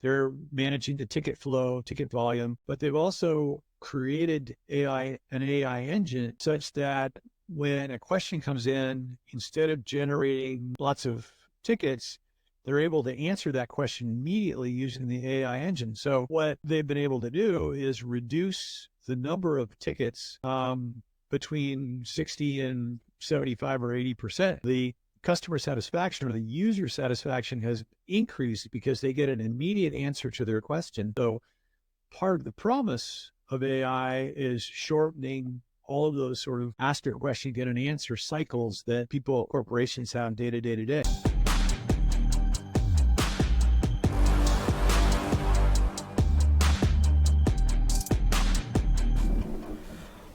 They're managing the ticket flow, ticket volume, but they've also created an AI engine such that when a question comes in, instead of generating lots of tickets, they're able to answer that question immediately using the AI engine. So what they've been able to do is reduce the number of tickets between 60 and 75 or 80%. The customer satisfaction or the user satisfaction has increased because they get an immediate answer to their question. So part of the promise of AI is shortening all of those sort of ask a question, get an answer cycles that corporations have day to day to day.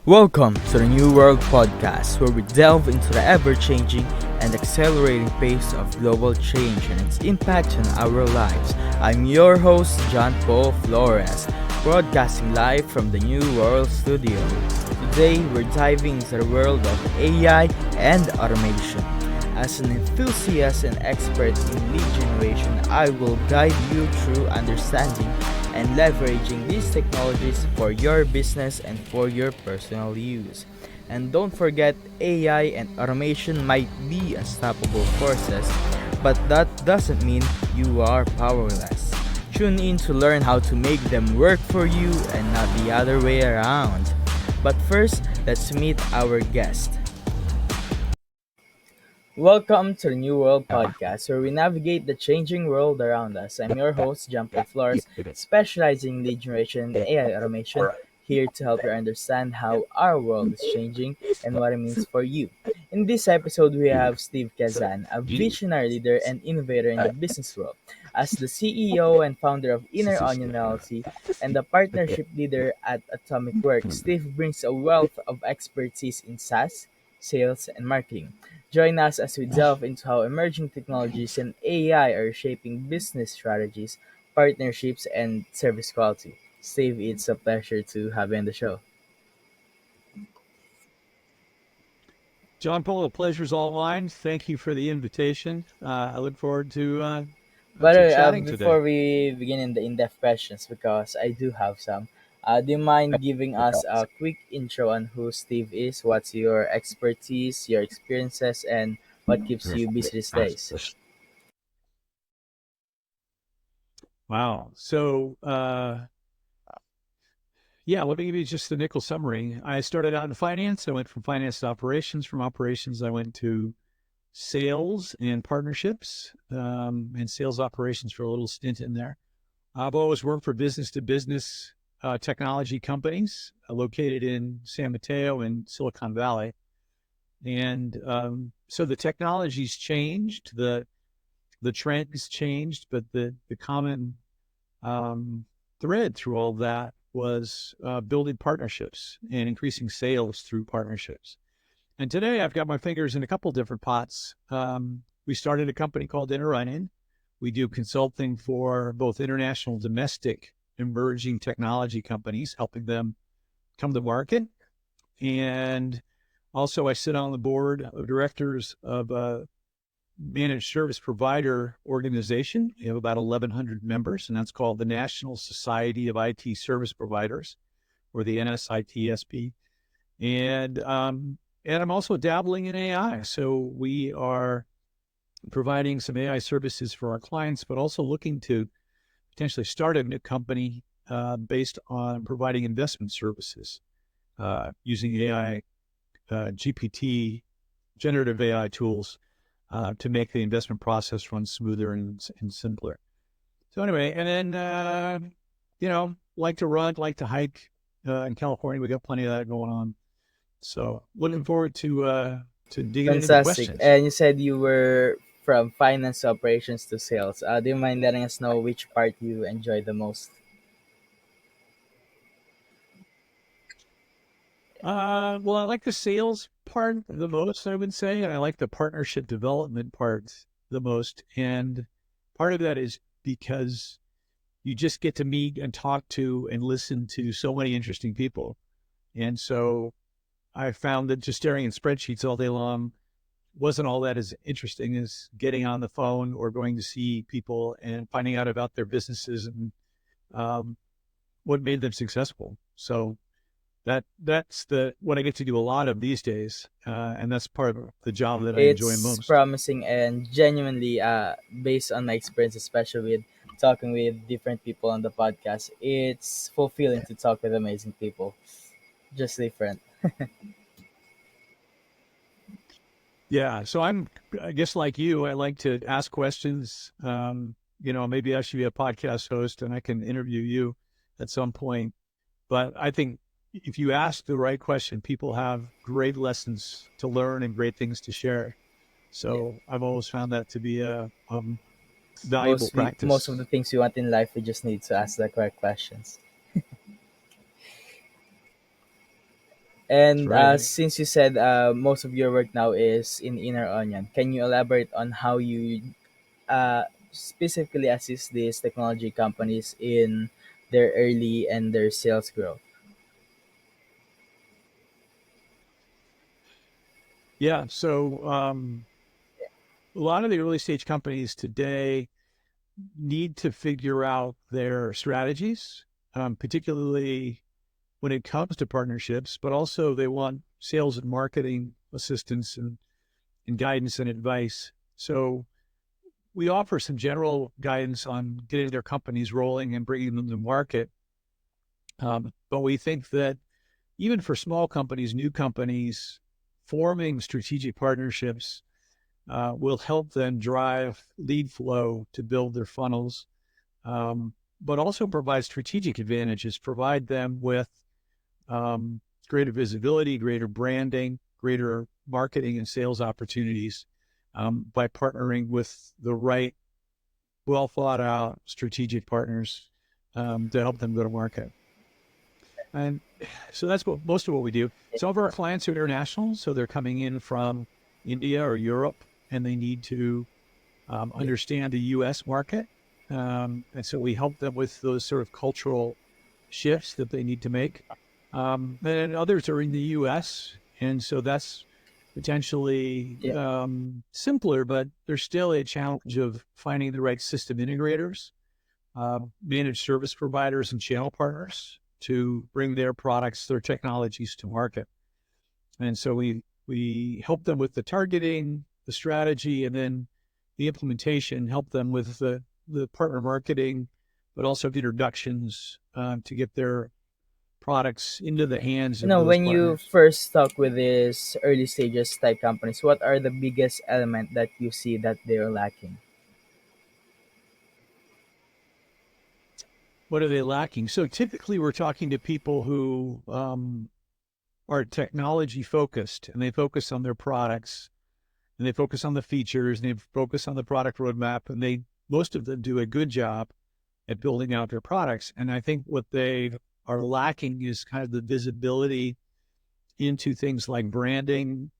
Welcome to the New World Podcast, where we delve into the ever-changing and accelerating pace of global change and its impact on our lives. I'm your host, Paul Flores, broadcasting live from the New World Studio. Today, we're diving into the world of AI and automation. As an enthusiast and expert in lead generation, I will guide you through understanding and leveraging these technologies for your business and for your personal use. And don't forget, AI and automation might be unstoppable forces, but that doesn't mean you are powerless. Tune in to learn how to make them work for you and not the other way around. But first, let's meet our guest. Welcome to the New World Podcast, where we navigate the changing world around us. I'm your host, Paul Flores, specializing in lead generation and AI automation, here to help you understand how our world is changing and what it means for you. In this episode, we have Steve Kazan, a visionary leader and innovator in the business world. As the CEO and founder of Inner Onion LLC and the partnership leader at Atomicwork, Steve brings a wealth of expertise in SaaS, sales, and marketing. Join us as we delve into how emerging technologies and AI are shaping business strategies, partnerships, and service quality. Steve, it's a pleasure to have you on the show. John Paul, the pleasure's all mine. Thank you for the invitation. I look forward By the to way, chatting today. before we begin in the in-depth questions, because I do have some, do you mind giving us a quick intro on who Steve is? What's your expertise, your experiences, and what keeps you busy these days? Wow. Yeah, let me give you just the nickel summary. I started out in finance. I went from finance to operations. From operations, I went to sales and partnerships and sales operations for a little stint in there. I've always worked for business to business technology companies located in San Mateo and Silicon Valley. And so the technology's changed, the trends changed, but the common thread through all of that was building partnerships and increasing sales through partnerships. And today I've got my fingers in a couple different pots. We started a company called Inner Onion. We do consulting for both international and domestic emerging technology companies, helping them come to market. And also I sit on the board of directors of a managed service provider organization. We have about 1,100 members, and that's called the National Society of IT Service Providers, or the NSITSP. And I'm also dabbling in AI. So we are providing some AI services for our clients, but also looking to potentially start a new company based on providing investment services using AI, GPT, generative AI tools to make the investment process run smoother and simpler. So anyway, and then, like to run, like to hike in California. We got plenty of that going on. So looking forward to digging into the Fantastic. questions. And you said you were from finance operations to sales. Do you mind letting us know which part you enjoy the most? Well, I like the sales part the most, I would say, and I like the partnership development part the most. And part of that is because you just get to meet and talk to and listen to so many interesting people. And so I found that just staring at spreadsheets all day long wasn't all that as interesting as getting on the phone or going to see people and finding out about their businesses and um, what made them successful. So that's the what I get to do a lot of these days, and that's part of the job that I enjoy It's most. promising and genuinely, based on my experience, especially with talking with different people on the podcast, it's fulfilling to talk with amazing people. Just different. Yeah, so I guess like you, I like to ask questions. Maybe I should be a podcast host and I can interview you at some point. But I think if you ask the right question, people have great lessons to learn and great things to share. Yeah. So I've always found that to be a valuable Most of the practice. things we want in life, we just need to ask the correct questions. That's And right. since you said most of your work now is in Inner Onion, can you elaborate on how you specifically assist these technology companies in their early and their sales growth? Yeah. So a lot of the early stage companies today need to figure out their strategies, particularly when it comes to partnerships, but also they want sales and marketing assistance and guidance and advice. So we offer some general guidance on getting their companies rolling and bringing them to market. But we think that even for small companies, new companies, forming strategic partnerships will help them drive lead flow to build their funnels, but also provide strategic advantages, provide them with greater visibility, greater branding, greater marketing and sales opportunities by partnering with the right, well thought out strategic partners to help them go to market. And so that's what most of what we do. Some of our clients are international, so they're coming in from India or Europe, and they need to Yeah. understand the U.S. market, and so we help them with those sort of cultural shifts that they need to make. And others are in the U.S., and so that's potentially Yeah. simpler, but there's still a challenge of finding the right system integrators, managed service providers, and channel partners to bring their products, their technologies to market. And so we help them with the targeting, the strategy, and then the implementation. Help them with the partner marketing, but also the introductions to get their products into the hands You of know, those when you partners. first talk with these early stages type companies, what are the biggest element that you see that they're lacking? What are they lacking? So typically, we're talking to people who are technology focused, and they focus on their products, and they focus on the features, and they focus on the product roadmap, and they most of them do a good job at building out their products. And I think what they are lacking is kind of the visibility into things like branding,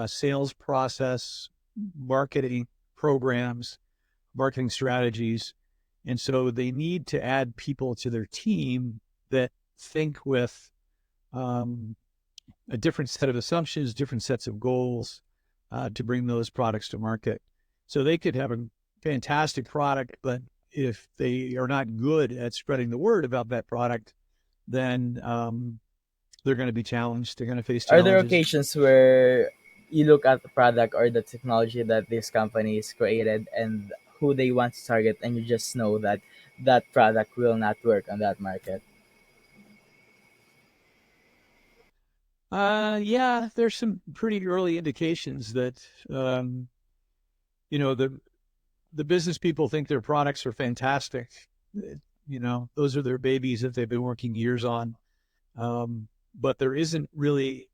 sales process, marketing programs, marketing strategies. And so they need to add people to their team that think with um, a different set of assumptions, different sets of goals to bring those products to market. So they could have a fantastic product, but if they are not good at spreading the word about that product, then they're going to be challenged. They're going to face Are there challenges. occasions where you look at the product or the technology that this company is created and who they want to target, and you just know that that product will not work on that market? Yeah, there's some pretty early indications that um, you know the business people think their products are fantastic. Those are their babies that they've been working years on. But there isn't really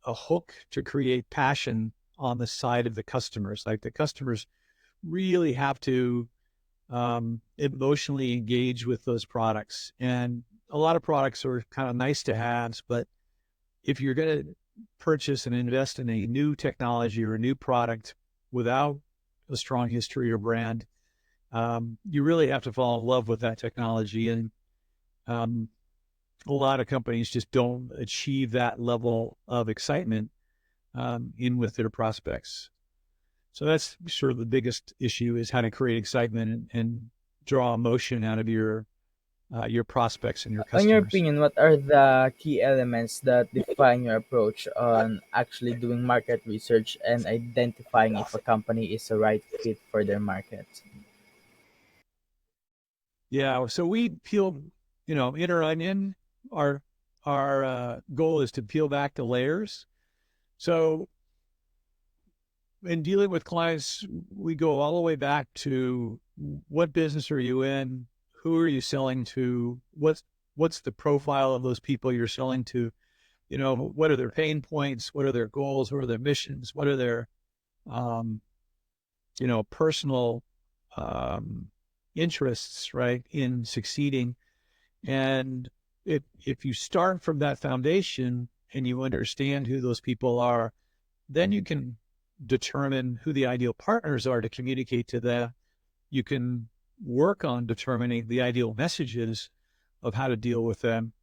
a hook to create passion on the side of the customers. Like the customers really have to emotionally engage with those products. And a lot of products are kind of nice to have, but if you're going to purchase and invest in a new technology or a new product without a strong history or brand, you really have to fall in love with that technology. And um, a lot of companies just don't achieve that level of excitement in with their prospects. So that's sort of the biggest issue, is how to create excitement and draw emotion out of your prospects and your In your customers. opinion, what are the key elements that define your approach on actually doing market research and identifying if a company is a right fit for their market? Yeah, so we peel, inner onion. Our our goal is to peel back the layers. So in dealing with clients, we go all the way back to what business are you in? Who are you selling to? What's the profile of those people you're selling to? What are their pain points? What are their goals? What are their missions? What are their um, personal um, interests, right, in succeeding? And if you start from that foundation and you understand who those people are, then you can determine who the ideal partners are to communicate to them. You can work on determining the ideal messages of how to deal with them.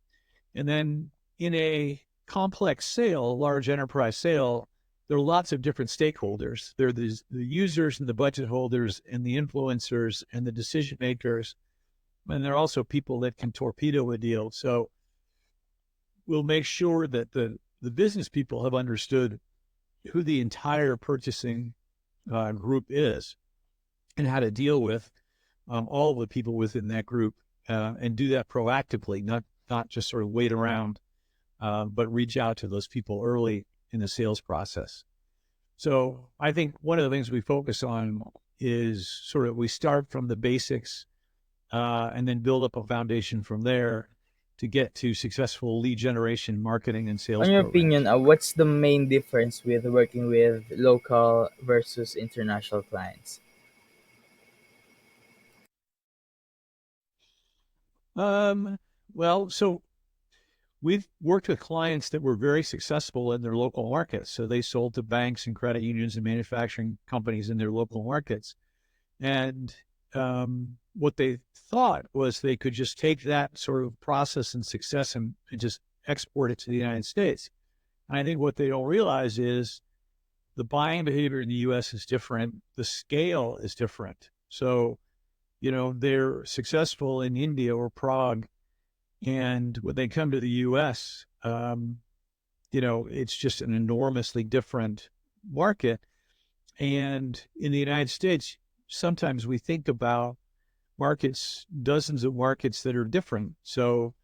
And then in a complex sale, large enterprise sale, there are lots of different stakeholders. There are the users and the budget holders and the influencers and the decision makers. And there are also people that can torpedo a deal. So we'll make sure that the business people have understood who the entire purchasing group is and how to deal with all of the people within that group, and do that proactively, not just sort of wait around, but reach out to those people early in the sales process. So I think one of the things we focus on is sort of we start from the basics, and then build up a foundation from there to get to successful lead generation, marketing, and In sales your opinion, programs. what's the main difference with working with local versus international clients? Um, well, so we've worked with clients that were very successful in their local markets. So they sold to banks and credit unions and manufacturing companies in their local markets. And what they thought was they could just take that sort of process and success and just export it to the United States. And I think what they don't realize is the buying behavior in the US is different. The scale is different. So, they're successful in India or Prague. And when they come to the US, it's just an enormously different market. And in the United States, sometimes we think about markets, dozens of markets that are different. So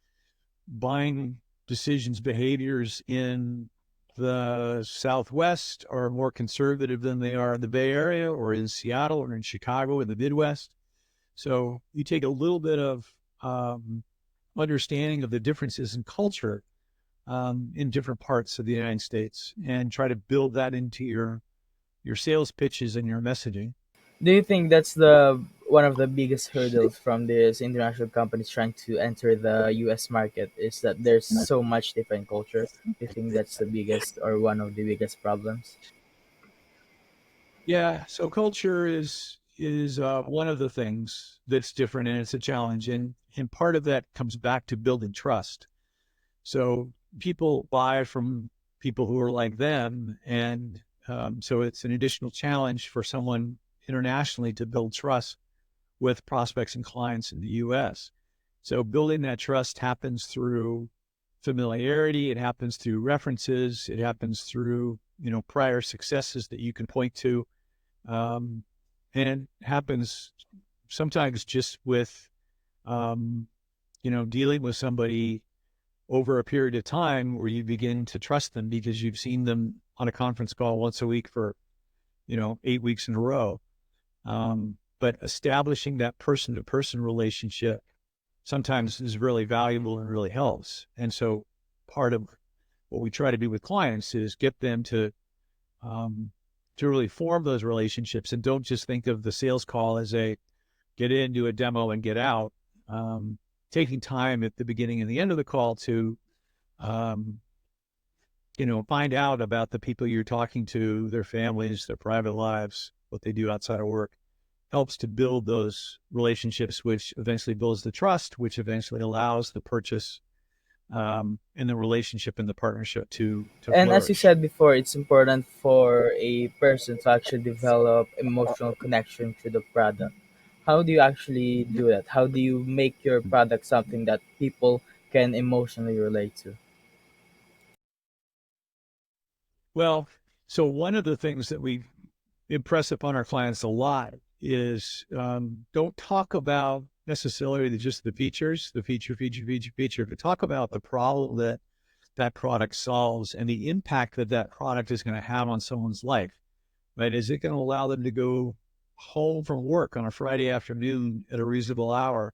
buying decisions, behaviors in the Southwest are more conservative than they are in the Bay Area or in Seattle or in Chicago in the Midwest. So you take a little bit of understanding of the differences in culture in different parts of the United States and try to build that into your sales pitches and your messaging. Do you think that's the one of the biggest hurdles from these international companies trying to enter the US market is that there's so much different culture? Do you think that's the biggest or one of the biggest problems? Yeah, so culture is one of the things that's different, and it's a challenge, and part of that comes back to building trust. So people buy from people who are like them, and so it's an additional challenge for someone internationally to build trust with prospects and clients in the U.S. So building that trust happens through familiarity. It happens through references. It happens through prior successes that you can point to, um, and it happens sometimes just with dealing with somebody over a period of time where you begin to trust them because you've seen them on a conference call once a week for 8 weeks in a row. But establishing that person to person relationship sometimes is really valuable and really helps. And so part of what we try to do with clients is get them to really form those relationships and don't just think of the sales call as a get in, do a demo and get out. Taking time at the beginning and the end of the call to, um, find out about the people you're talking to, their families, their private lives, what they do outside of work, helps to build those relationships, which eventually builds the trust, which eventually allows the purchase and the relationship and the partnership to And as you flourish. said before, it's important for a person to actually develop emotional connection to the product. How do you actually do that? How do you make your product something that people can emotionally relate to? Well, so one of the things that we impress upon our clients a lot is don't talk about necessarily just the features, the feature, but talk about the problem that that product solves and the impact that that product is going to have on someone's life, right? Is it going to allow them to go home from work on a Friday afternoon at a reasonable hour,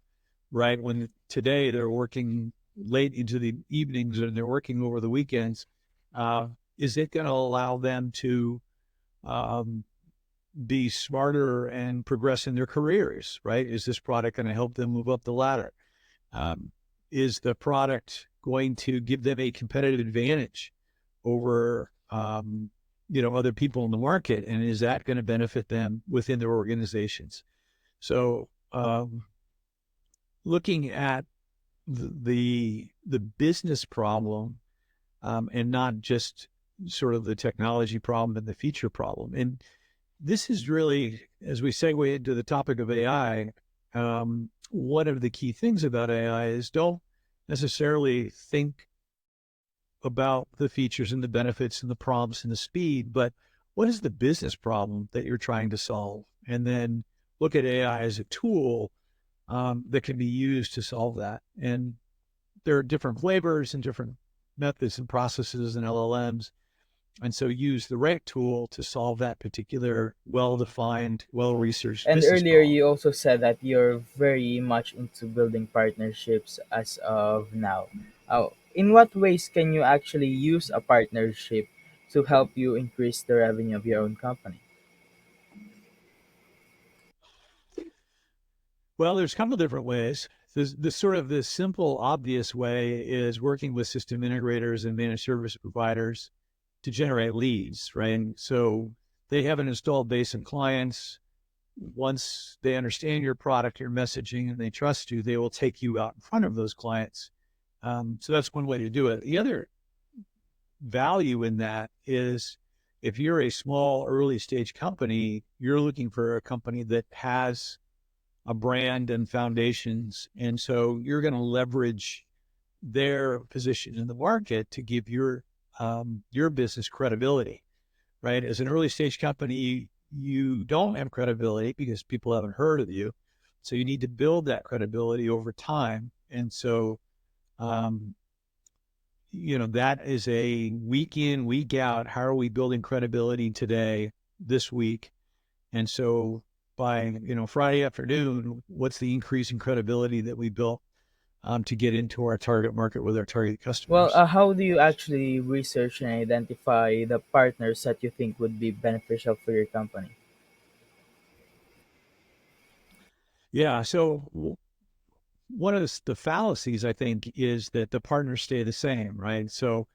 right? When today they're working late into the evenings and they're working over the weekends. Uh, is it going to allow them to um, be smarter and progress in their careers, right? Is this product going to help them move up the ladder? Um, is the product going to give them a competitive advantage over, other people in the market? And is that going to benefit them within their organizations? So, looking at the business problem, and not just sort of the technology problem and the feature problem. And this is really, as we segue into the topic of AI, one of the key things about AI is don't necessarily think about the features and the benefits and the prompts and the speed, but what is the business problem that you're trying to solve? And then look at AI as a tool that can be used to solve that. And there are different flavors and different methods and processes and LLMs. And so use the right tool to solve that particular well-defined, well-researched And business earlier, problem. you also said that you're very much into building partnerships as of now. In what ways can you actually use a partnership to help you increase the revenue of your own company? Well, there's a couple of different ways. The sort of the simple, obvious way is working with system integrators and managed service providers to generate leads, right? And so they have an installed base of clients. Once they understand your product, your messaging, and they trust you, they will take you out in front of those clients. So that's one way to do it. The other value in that is if you're a small early stage company, you're looking for a company that has a brand and foundations. And so you're going to leverage their position in the market to give your business credibility, right? As an early stage company, you don't have credibility because people haven't heard of you. So you need to build that credibility over time. And so, um, that is a week in, week out. How are we building credibility today, this week? And so by, Friday afternoon, what's the increase in credibility that we built to get into our target market with our target Well, customers? how do you actually research and identify the partners that you think would be beneficial for your company? Yeah. So one of the fallacies, I think, is that the partners stay the same, right? So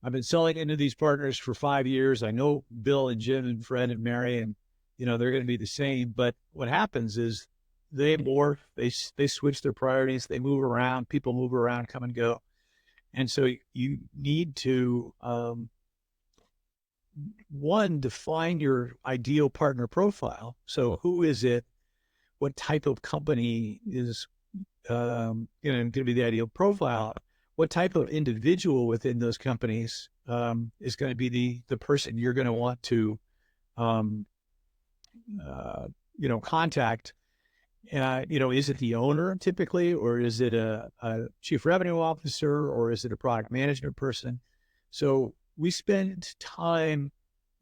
I've been selling into these partners for 5 years. I know Bill and Jim and Fred and Mary, and they're going to be the same. But what happens is they morph, they switch their priorities, they move around, people move around, come and go, and so you need to one define your ideal partner profile. So who is it? What type of company is going to be the ideal profile? What type of individual within those companies is going to be the person you're going to want to um, contact? Is it the owner typically, or is it a chief revenue officer, or is it a product management person? So we spend time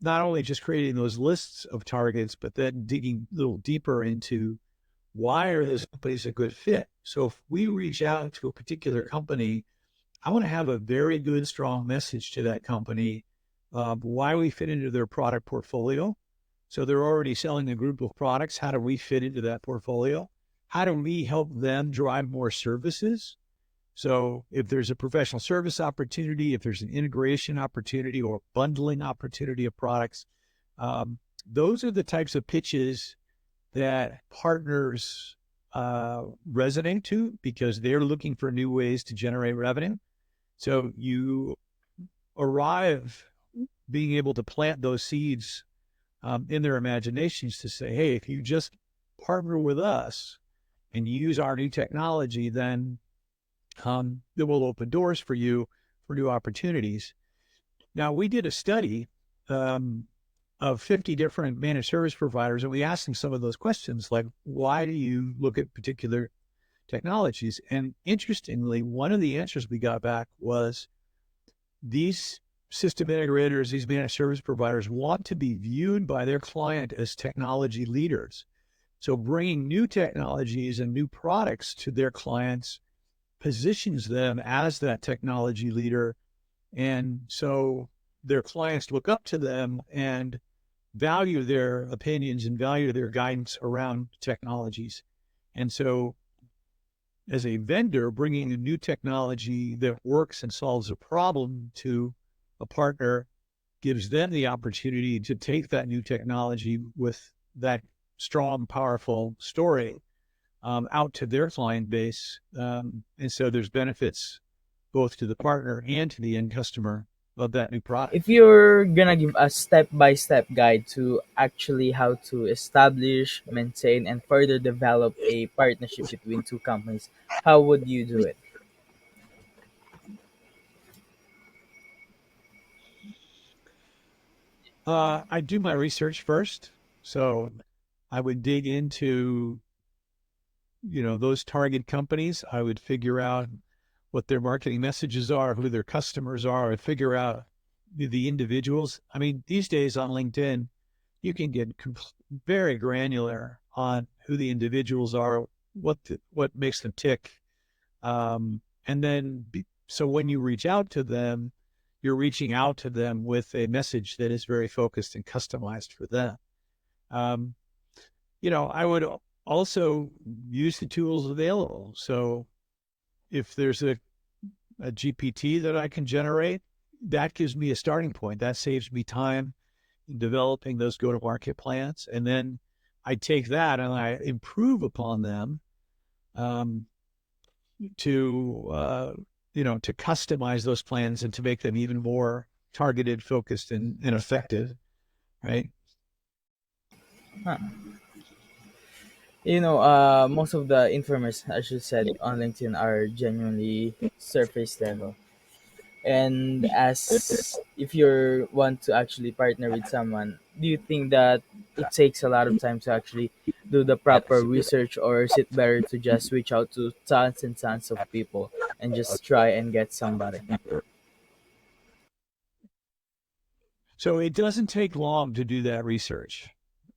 not only just creating those lists of targets, but then digging a little deeper into why are those companies a good fit? So if we reach out to a particular company, I want to have a very good, strong message to that company, why we fit into their product portfolio. So they're already selling a group of products. How do we fit into that portfolio? How do we help them drive more services? So if there's a professional service opportunity, if there's an integration opportunity or bundling opportunity of products, um, those are the types of pitches that partners resonate to because they're looking for new ways to generate revenue. So you arrive being able to plant those seeds in their imaginations to say, hey, if you just partner with us and use our new technology, then it will open doors for you for new opportunities. Now, we did a study of 50 different managed service providers, and we asked them some of those questions, like, why do you look at particular technologies? And interestingly, one of the answers we got back was these system integrators, these managed service providers want to be viewed by their client as technology leaders. So bringing new technologies and new products to their clients positions them as that technology leader. And so their clients look up to them and value their opinions and value their guidance around technologies. And so as a vendor, bringing a new technology that works and solves a problem to a partner gives them the opportunity to take that new technology with that strong, powerful story out to their client base. And so there's benefits both to the partner and to the end customer of that new product. If you're gonna give a step-by-step guide to actually how to establish, maintain, and further develop a partnership between two companies, how would you do it? I do my research first. So I would dig into, those target companies. I would figure out what their marketing messages are, who their customers are, and figure out the individuals. I mean, these days on LinkedIn, you can get very granular on who the individuals are, what makes them tick. And then, so when you reach out to them, you're reaching out to them with a message that is very focused and customized for them. Um, I would also use the tools available. So if there's a GPT that I can generate, that gives me a starting point. That saves me time in developing those go-to-market plans. And then I take that and I improve upon them um, to customize those plans and to make them even more targeted, focused, and effective, right? Huh. Most of the information, as you said, on LinkedIn are genuinely surface level. And as if you want to actually partner with someone, do you think that it takes a lot of time to actually do the proper research, or is it better to just reach out to tons and tons of people and just try and get somebody? So it doesn't take long to do that research.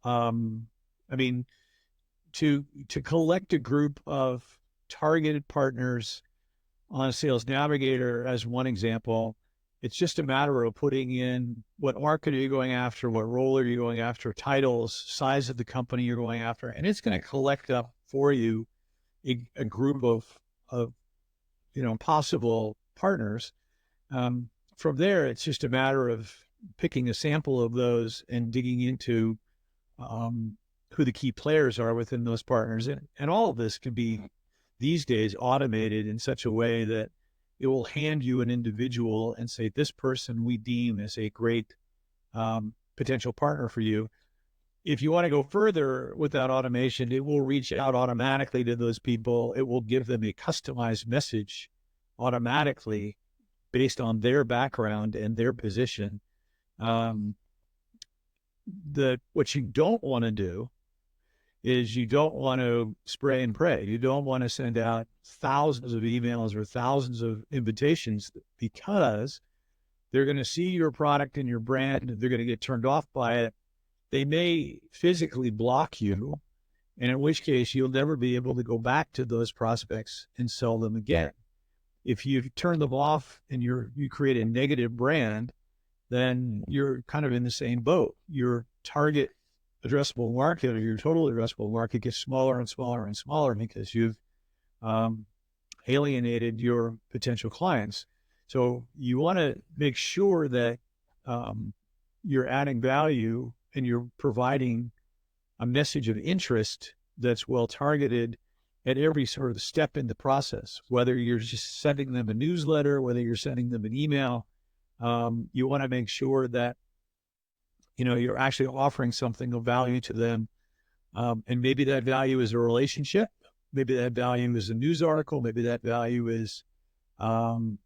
Um, I mean, to collect a group of targeted partners on a sales navigator, as one example, it's just a matter of putting in what market are you going after, what role are you going after, titles, size of the company you're going after, and it's going to collect up for you a group of possible partners. From there, it's just a matter of picking a sample of those and digging into who the key players are within those partners. And all of this can be these days automated in such a way that it will hand you an individual and say, this person we deem as a great potential partner for you. If you want to go further with that automation, it will reach out automatically to those people. It will give them a customized message automatically based on their background and their position. Um, what you don't want to do is you don't want to spray and pray. You don't want to send out thousands of emails or thousands of invitations, because they're going to see your product and your brand. They're going to get turned off by it. They may physically block you, and in which case you'll never be able to go back to those prospects and sell them again. If you turn them off and you create a negative brand, then you're kind of in the same boat. Your target addressable market, or your total addressable market, gets smaller and smaller and smaller because you've alienated your potential clients. So you want to make sure that you're adding value and you're providing a message of interest that's well targeted at every sort of step in the process, whether you're just sending them a newsletter, whether you're sending them an email. You want to make sure that, you're actually offering something of value to them. And maybe that value is a relationship. Maybe that value is a news article. Maybe that value is, some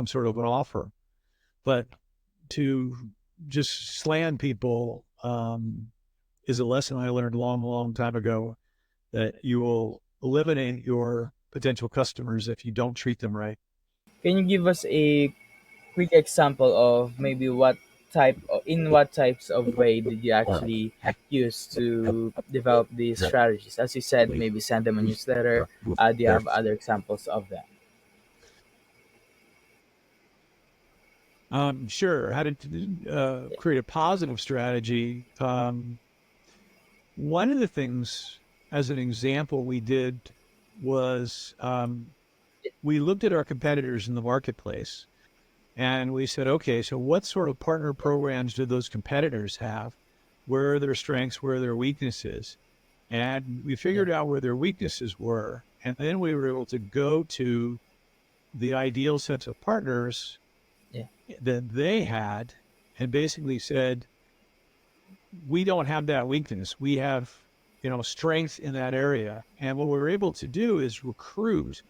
sort of an offer. But to just slam people is a lesson I learned a long, long time ago, that you will eliminate your potential customers if you don't treat them right. Can you give us a quick example of maybe in what types of way did you actually use to develop these strategies? As you said, maybe send them a newsletter. Do you have other examples of that? Sure. How to create a positive strategy. One of the things, as an example, we did was we looked at our competitors in the marketplace and we said, okay, so what sort of partner programs do those competitors have? Where are their strengths? Where are their weaknesses? And we Yeah, figured out where their weaknesses were. And then we were able to go to the ideal set of partners yeah, that they had and basically said, we don't have that weakness. We have, strength in that area. And what we're able to do is recruit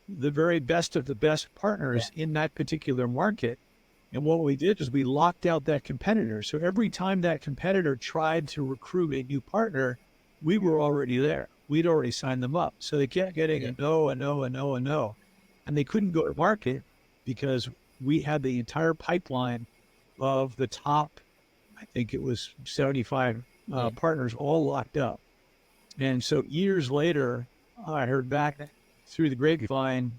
the very best of the best yeah, partners in that particular market. And what we did is we locked out that competitor. So every time that competitor tried to recruit a new partner, we were already there. We'd already signed them up. So they kept getting yeah, a no, a no, a no, a no. And they couldn't go to market because we had the entire pipeline of the top, I think it was 75 yeah. partners all locked up. And so years later, I heard back through the grapevine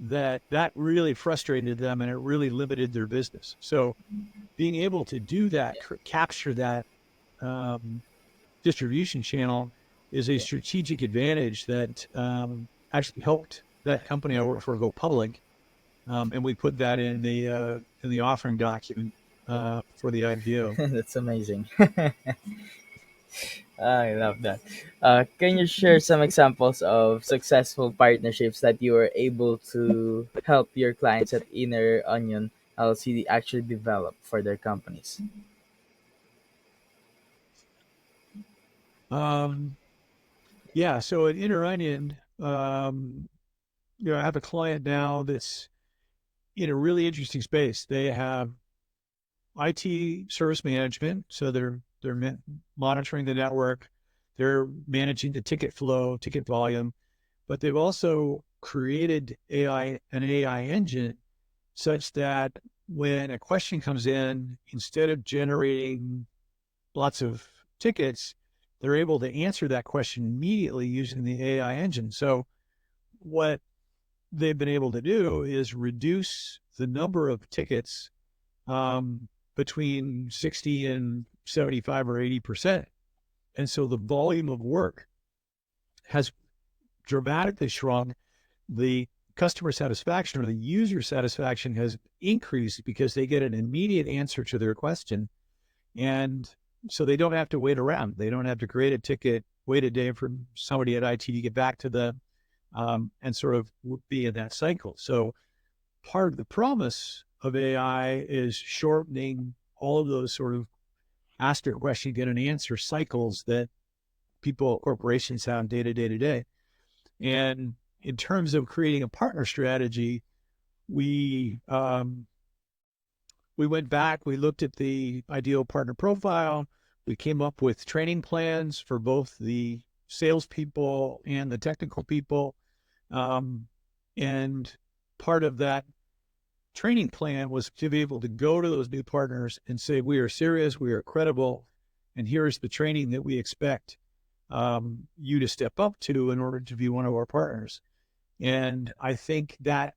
that that really frustrated them and it really limited their business. So being able to do that, capture that distribution channel is a Yeah. strategic advantage that actually helped that company I worked for go public. And we put that in the offering document for the IPO. That's amazing. I love that. Can you share some examples of successful partnerships that you were able to help your clients at Inner Onion LLC actually develop for their companies? Um, yeah, so at Inner Onion, I have a client now that's in a really interesting space. They have IT service management, so they're monitoring the network, they're managing the ticket flow, ticket volume, but they've also created an AI engine such that when a question comes in, instead of generating lots of tickets, they're able to answer that question immediately using the AI engine. So what they've been able to do is reduce the number of tickets um, between 60 and 75 or 80%. And so the volume of work has dramatically shrunk. The customer satisfaction or the user satisfaction has increased because they get an immediate answer to their question. And so they don't have to wait around. They don't have to create a ticket, wait a day for somebody at IT to get back to them, and sort of be in that cycle. So part of the promise of AI is shortening all of those sort of ask a question, get an answer cycles that corporations have day to day to day. And in terms of creating a partner strategy, we we went back, we looked at the ideal partner profile, we came up with training plans for both the salespeople and the technical people, and part of that training plan was to be able to go to those new partners and say, we are serious, we are credible, and here's the training that we expect you to step up to in order to be one of our partners. And I think that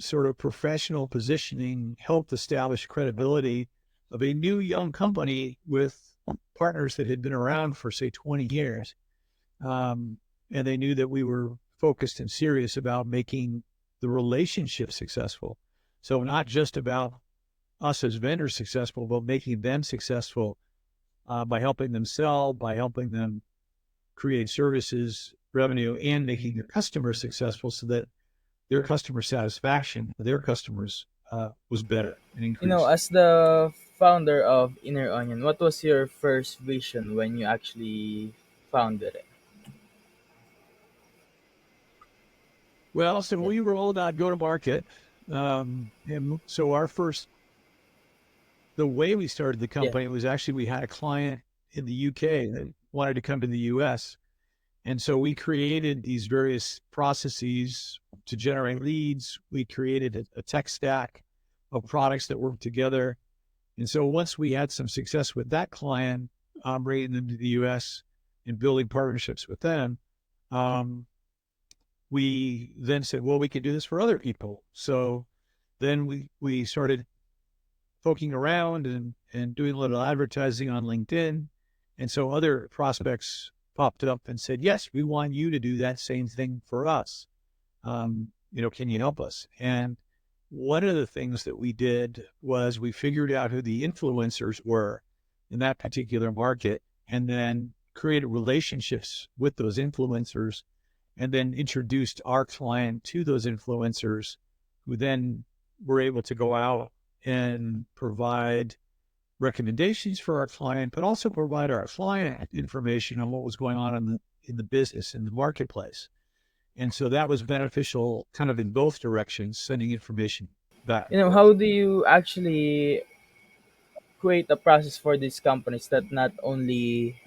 sort of professional positioning helped establish credibility of a new young company with partners that had been around for, say, 20 years. And they knew that we were focused and serious about making the relationship successful. So not just about us as vendors successful, but making them successful by helping them sell, by helping them create services revenue and making their customers successful so that their customer satisfaction for their customers was better and increased. As the founder of Inner Onion, what was your first vision when you actually founded it? Well, so Yeah. we rolled out go to market. And so the way we started the Yeah. company was actually we had a client in the UK that wanted to come to the US. And so we created these various processes to generate leads. We created a tech stack of products that work together. And so once we had some success with that client, bringing them to the US and building partnerships with them, um, we then said, well, we can do this for other people. So then we started poking around and doing a little advertising on LinkedIn. And so other prospects popped up and said, yes, we want you to do that same thing for us. Can you help us? And one of the things that we did was we figured out who the influencers were in that particular market and then created relationships with those influencers and then introduced our client to those influencers who then were able to go out and provide recommendations for our client, but also provide our client information on what was going on in the business, in the marketplace. And so that was beneficial kind of in both directions, sending information back and forth. How do you actually create a process for these companies that not only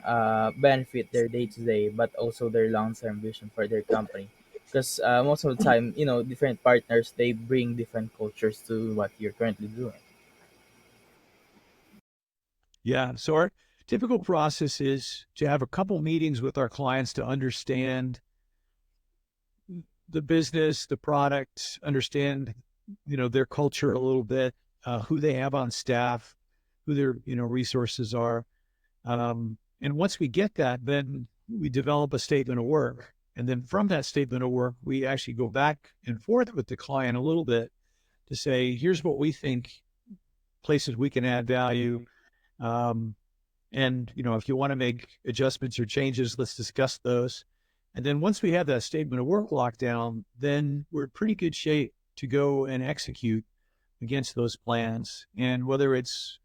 benefit their day to day, but also their long term vision for their company? Because most of the time, different partners they bring different cultures to what you're currently doing. Yeah. So our typical process is to have a couple meetings with our clients to understand the business, the product, understand, their culture a little bit, who they have on staff, who their, resources are. And once we get that, then we develop a statement of work. And then from that statement of work, we actually go back and forth with the client a little bit to say, here's what we think places we can add value. Um, and, if you want to make adjustments or changes, let's discuss those. And then once we have that statement of work locked down, then we're in pretty good shape to go and execute against those plans. And whether it's,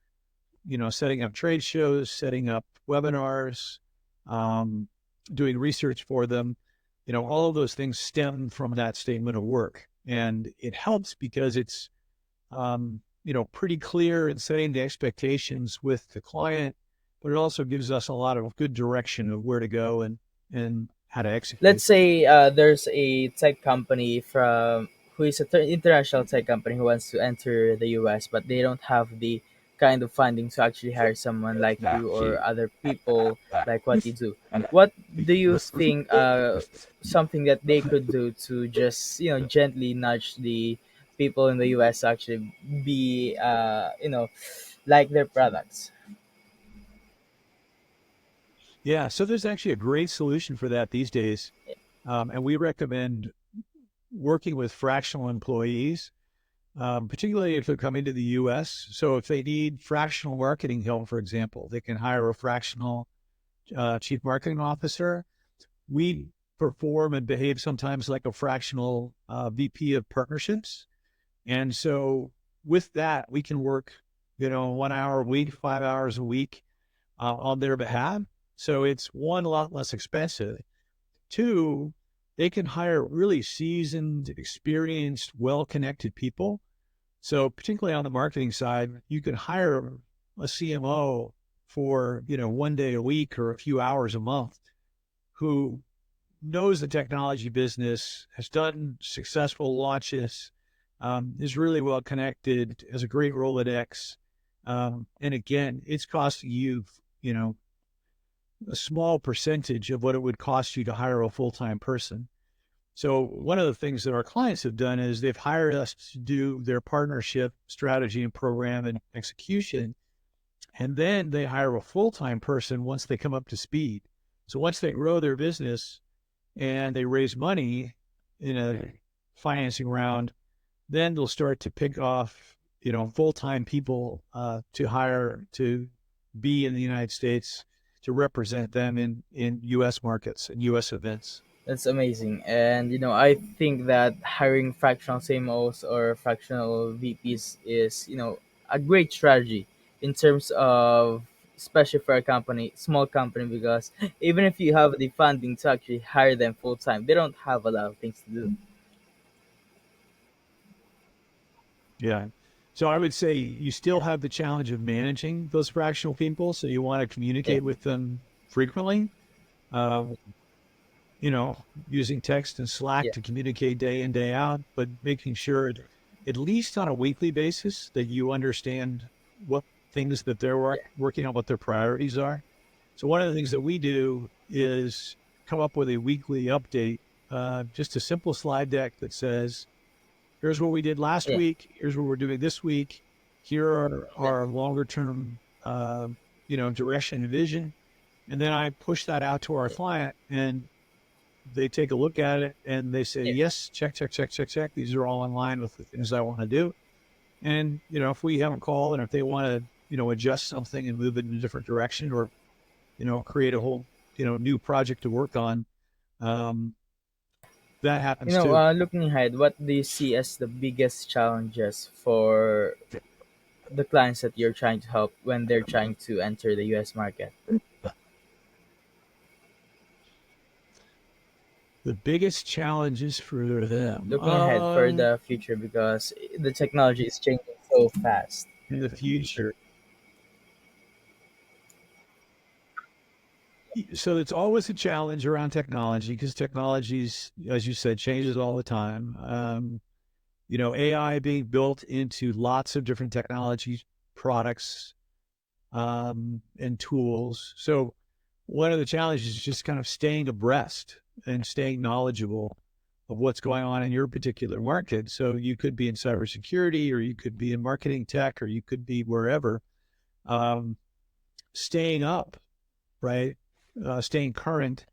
setting up trade shows, setting up webinars, um, doing research for them, all of those things stem from that statement of work. And it helps because it's, pretty clear in setting the expectations with the client, but it also gives us a lot of good direction of where to go and how to Let's execute. say there's a tech company from who is an international tech company who wants to enter the US, but they don't have the kind of funding to actually hire someone like you or other people like what you do. What do you think something that they could do to just gently nudge the people in the US to actually be like their products? Yeah, so there's actually a great solution for that these days. And we recommend working with fractional employees, particularly if they're coming to the US. So if they need fractional marketing help, for example, they can hire a fractional chief marketing officer. We perform and behave sometimes like a fractional VP of partnerships. And so with that, we can work, 1 hour a week, 5 hours a week on their behalf. So it's one, a lot less expensive. Two, they can hire really seasoned, experienced, well-connected people. So particularly on the marketing side, you can hire a CMO for, one day a week or a few hours a month who knows the technology business, has done successful launches, is really well connected, has a great Rolodex. And again, it's costing you, a small percentage of what it would cost you to hire a full-time person. So one of the things that our clients have done is they've hired us to do their partnership strategy and program and execution. And then they hire a full-time person once they come up to speed. So once they grow their business and they raise money in a financing round, then they'll start to pick off, full-time people to hire to be in the United States to represent them in U.S. markets and U.S. events. That's amazing. And I think that hiring fractional CMOs or fractional VPs is, a great strategy in terms of, especially for a company, small company, because even if you have the funding to actually hire them full time, they don't have a lot of things to do. Yeah. So I would say you still have the challenge of managing those fractional people. So you want to Yeah, communicate with them frequently, uh, using text and Slack yeah, to communicate day in, day out, but making sure at least on a weekly basis that you understand what things that they're yeah, working on, what their priorities are. So one of the things that we do is come up with a weekly update, just a simple slide deck that says, here's what we did last yeah, week. Here's what we're doing this week. Here are yeah, our longer term, direction and vision. And then I push that out to our yeah, client and they take a look at it and they say, yeah. yes, check, check, check, check, check. These are all in line with the things I want to do. And, if we have a call and if they want to, adjust something and move it in a different direction or, create a whole, new project to work on, um, that happens too. Looking ahead, what do you see as the biggest challenges for the clients that you're trying to help when they're trying to enter the US market? The biggest challenges for them, Looking ahead for the future because the technology is changing so fast. in the future. So it's always a challenge around technology because technologies, as you said, changes all the time. AI being built into lots of different technology products, and tools. So one of the challenges is just kind of staying abreast and staying knowledgeable of what's going on in your particular market. So you could be in cybersecurity, or you could be in marketing tech, or you could be wherever. Um, Staying up, right? Staying current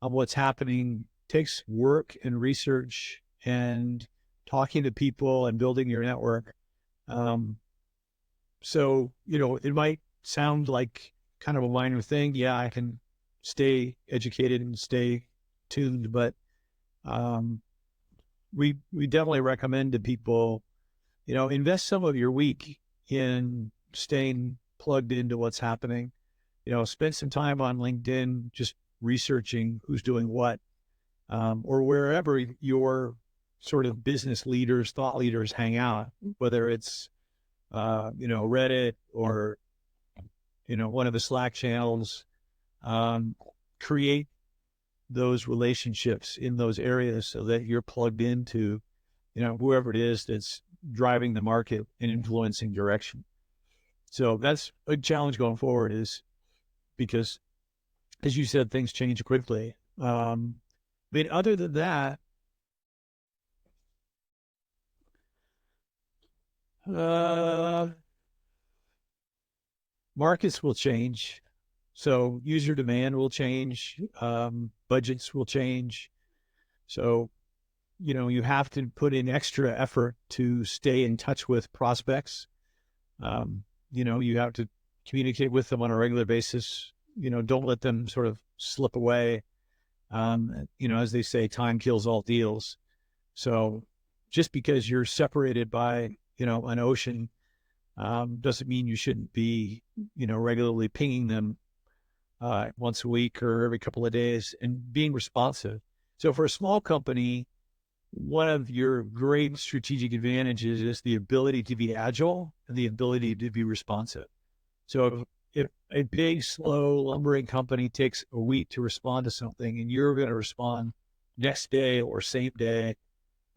on what's happening takes work and research and talking to people and building your network. Um, so, it might sound like kind of a minor thing. Yeah, I can stay educated and stay tuned, but um, we definitely recommend to people, invest some of your week in staying plugged into what's happening. Spend some time on LinkedIn just researching who's doing what, or wherever your sort of business leaders, thought leaders hang out, whether it's Reddit or one of the Slack channels. Um, Create those relationships in those areas so that you're plugged into whoever it is that's driving the market and influencing direction. So that's a challenge going forward, is because, as you said, things change quickly. I mean, other than that, uh, markets will change. So user demand will change. Budgets will change. So, you have to put in extra effort to stay in touch with prospects. Um, you have to communicate with them on a regular basis. Don't let them sort of slip away. As they say, time kills all deals. So just because you're separated by, an ocean, doesn't mean you shouldn't be, regularly pinging them once a week or every couple of days and being responsive. So for a small company, one of your great strategic advantages is the ability to be agile and the ability to be responsive. So if a big, slow, lumbering company takes a week to respond to something and you're going to respond next day or same day,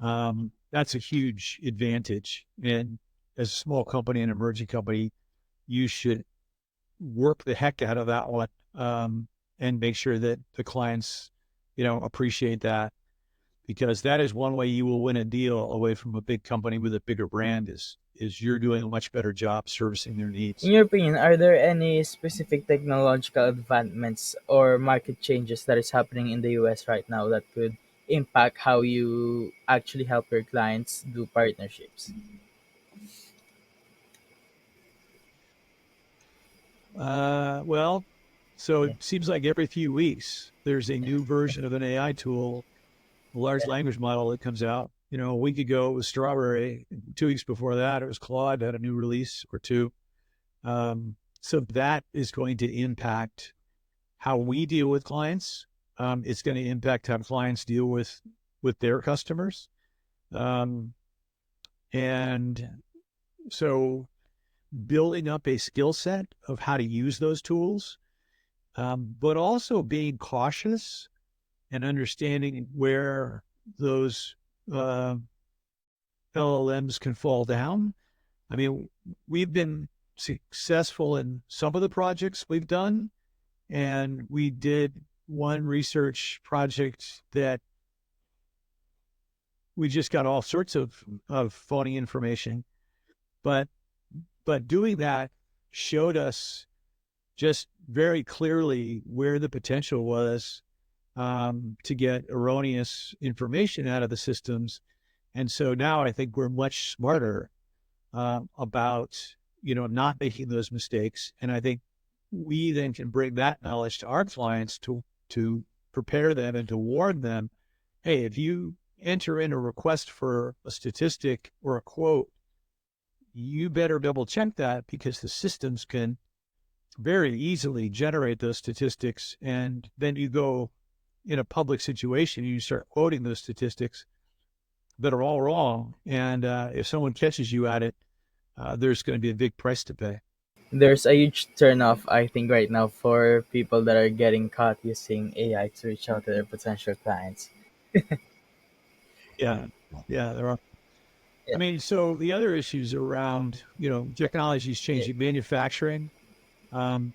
that's a huge advantage. And as a small company, an emerging company, you should work the heck out of that one, and make sure that the clients, appreciate that, because that is one way you will win a deal away from a big company with a bigger brand, is you're doing a much better job servicing their In needs. your opinion, are there any specific technological advancements or market changes that is happening in the US right now that could impact how you actually help your clients do partnerships? Well, So yeah, it seems like every few weeks there's a new version of an AI tool, a large yeah. language model that comes out. A week ago it was Strawberry. 2 weeks before that, it was Claude, had a new release or two. So that is going to impact how we deal with clients. It's going to impact how clients deal with their customers. Um, and so building up a skill set of how to use those tools, but also being cautious and understanding where those uh, LLMs can fall down. I mean, we've been successful in some of the projects we've done, and we did one research project that we just got all sorts of phony information, but doing that showed us just very clearly where the potential was to get erroneous information out of the systems. And so now I think we're much smarter about not making those mistakes. And I think we then can bring that knowledge to our clients to prepare them and to warn them, hey, if you enter in a request for a statistic or a quote, you better double check that because the systems can very easily generate those statistics. And then you go in a public situation, you start quoting those statistics that are all wrong. And if someone catches you at it, there's going to be a big price to pay. There's a huge turnoff, I think, right now for people that are getting caught using AI to reach out to their potential clients. Yeah. Yeah, there are. I Yeah, mean, so the other issues around, technology is yeah, changing. Manufacturing, um,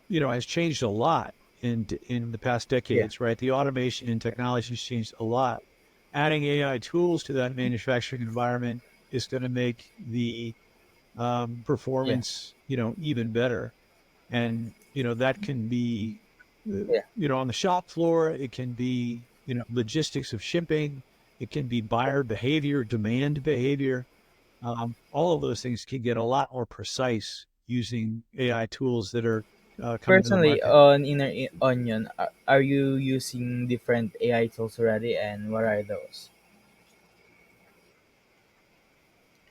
has changed a lot in the past yeah, decades, right? The automation and technology has changed a lot. Adding AI tools to that manufacturing environment is going to make the yeah, performance, even better. And, that can be, yeah. on the shop floor, it can be, logistics of shipping, it can be buyer behavior, demand behavior. All of those things can get a lot more precise using AI tools that are coming to the Personally, market. on Onion, are you using different AI tools already, and what are those?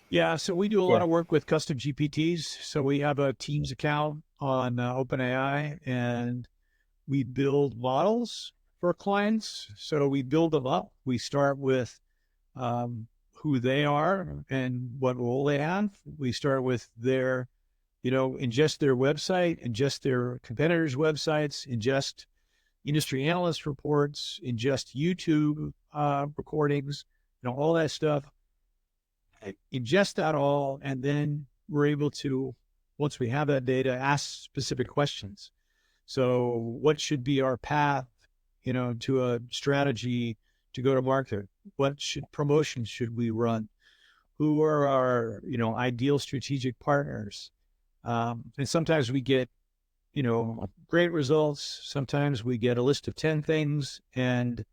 Yeah, so we do a lot Yeah, of work with custom GPTs. So we have a Teams account on OpenAI, and we build models for clients. So we build them up. We start with who they are and what role they have. We start with their, ingest their website, ingest their competitors' websites, ingest industry analyst reports, ingest YouTube recordings, all that stuff. Ingest that all, and then we're able to, once we have that data, ask specific questions. So, what should be our path, to a strategy to go to market? What promotions should we run? Who are our, ideal strategic partners? And sometimes we get, great results. Sometimes we get a list of 10 things, and,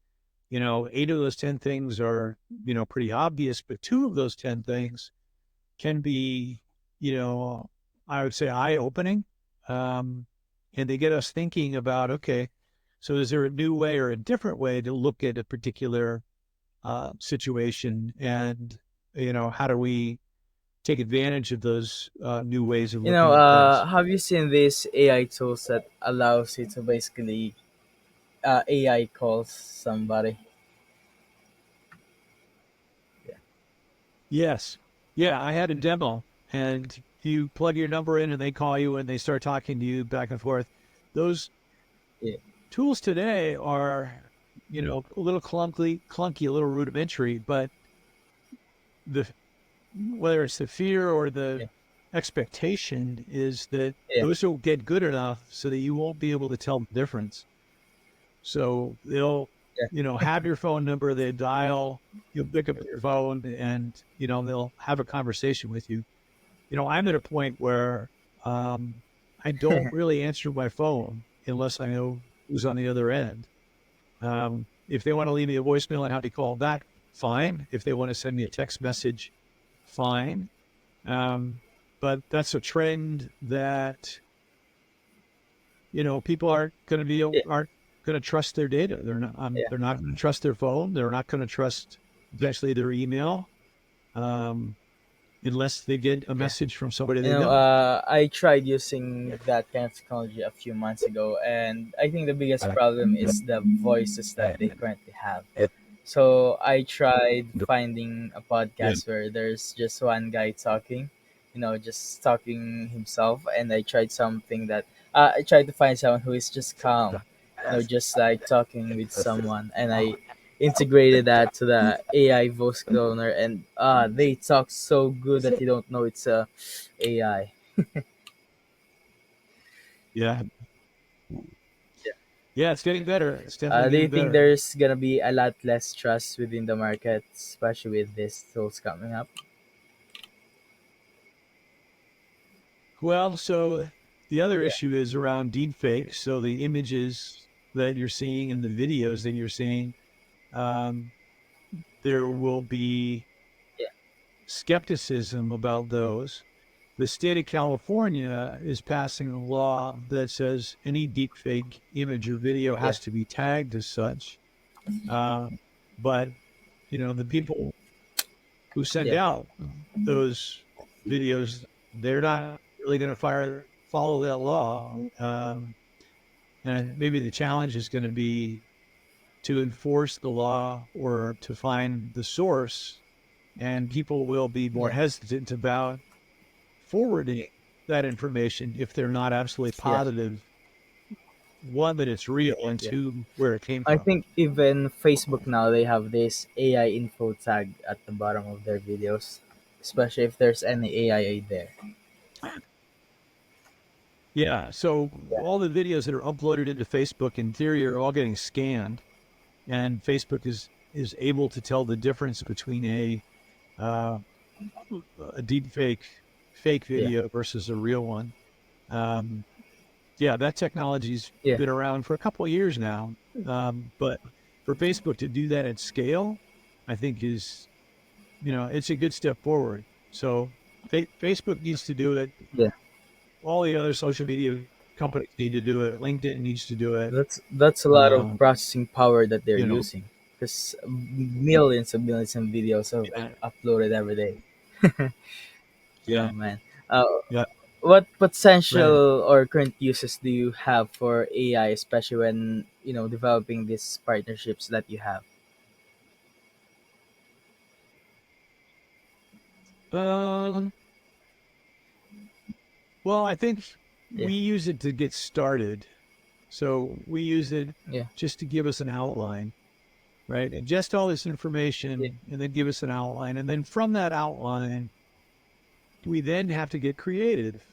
8 of those 10 things are, pretty obvious, but 2 of those 10 things can be, I would say eye opening. Um, and they get us thinking about, okay, so is there a new way or a different way to look at a particular situation? And, how do we take advantage of those new ways of looking at things? have you seen these AI tools that allows you to basically AI calls somebody? Yeah, Yes. Yeah, I had a demo, and you plug your number in and they call you and they start talking to you back and forth. Those yeah, tools today are, a little clunky, a little rudimentary, but the whether it's the fear or the yeah, expectation is that yeah, those will get good enough so that you won't be able to tell the difference. So they'll, yeah, have your phone number, they dial, you'll pick up your phone and, they'll have a conversation with you. I'm at a point where I don't really answer my phone unless I know who's on the other end. If they want to leave me a voicemail and how to call back, fine. If they want to send me a text message, fine. Um, but that's a trend that people yeah, aren't going to trust their data. yeah. They're not going to trust their phone. They're not going to trust eventually their email, um, unless they get a Yeah. message from somebody they know. I tried using that kind of technology a few months ago, and I think the biggest problem is the voices that they currently have. So I tried finding a Yeah. podcast where there's just one guy talking, just talking himself, and I tried something that I tried to find someone who is just calm, just like talking with someone, and I integrated that to the AI voice cloner, and they talk so good that you don't know it's a AI. Yeah. Yeah. Yeah. It's getting better. It's definitely Do you getting think better. there's gonna be a lot less trust within the market, especially with these tools coming up? Well, so the other Yeah, issue is around deepfakes. So the images that you're seeing and the videos that you're seeing, um, there will be yeah, skepticism about those. The state of California is passing a law that says any deepfake image or video yeah, has to be tagged as such. Uh, but the people who send yeah, out those videos, they're not really going to follow that law. And maybe the challenge is going to be to enforce the law or to find the source, and people will be more yeah, hesitant about forwarding that information if they're not absolutely yeah, positive, one, that it's real, and yeah. two, where it came I from. think even Facebook now they have this AI info tag at the bottom of their videos, especially if there's any AI there. Yeah. So Yeah, all the videos that are uploaded into Facebook in theory are all getting scanned, and Facebook is able to tell the difference between uh, a deep fake yeah, video versus a real one. Um, yeah, that technology's yeah, been around for a couple of years now. But for Facebook to do that at scale, I think it's a good step forward. So Facebook needs to do it. yeah. All the other social media companies need to do it. LinkedIn needs to do it. That's a lot of Um, processing power that they're you know, using because millions of videos are yeah, uploaded every day. Oh yeah, man. Uh, yeah. what Right. potential or current uses do you have for AI, especially when developing these partnerships that you have? Um, well, I think Yeah, we use it to get started. So we use it yeah, just to give us an outline, right? Ingest all this yeah, information and then give us an outline. And then from that outline, we then have to get creative.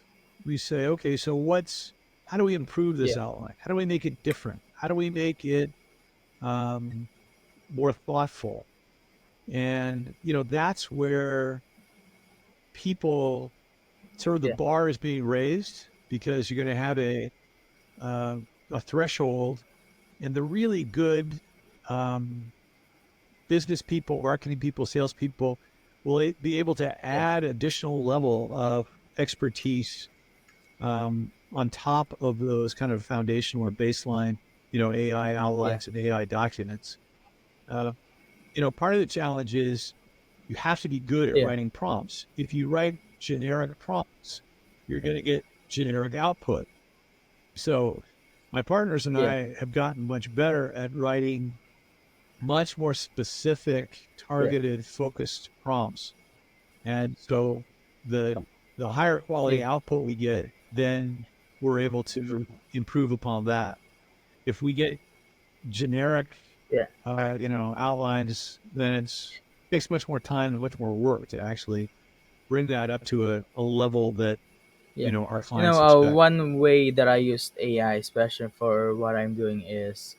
We say, okay, so how do we improve yeah, this outline? How do we make it different? How do we make it um, more thoughtful? And, that's where people sort of the yeah, bar is being raised because you're going to have uh, a threshold, and the really good um, business people, marketing people, salespeople will be able to yeah, add additional level of expertise on top of those kind of foundational or baseline, AI yeah, outlines and AI documents. Uh, Part of the challenge is you have to be good at yeah, writing prompts. If you write generic prompts, you're going to get generic output. So my partners and yeah, I have gotten much better at writing much more specific, yeah, targeted, focused prompts. And so the higher yeah, quality output we get, then we're able to improve upon that. If we get generic, yeah, outlines, then takes much more time and much more work to actually bring that up to a level that yeah. our clients expect. One way that I used AI, especially for what I'm doing, is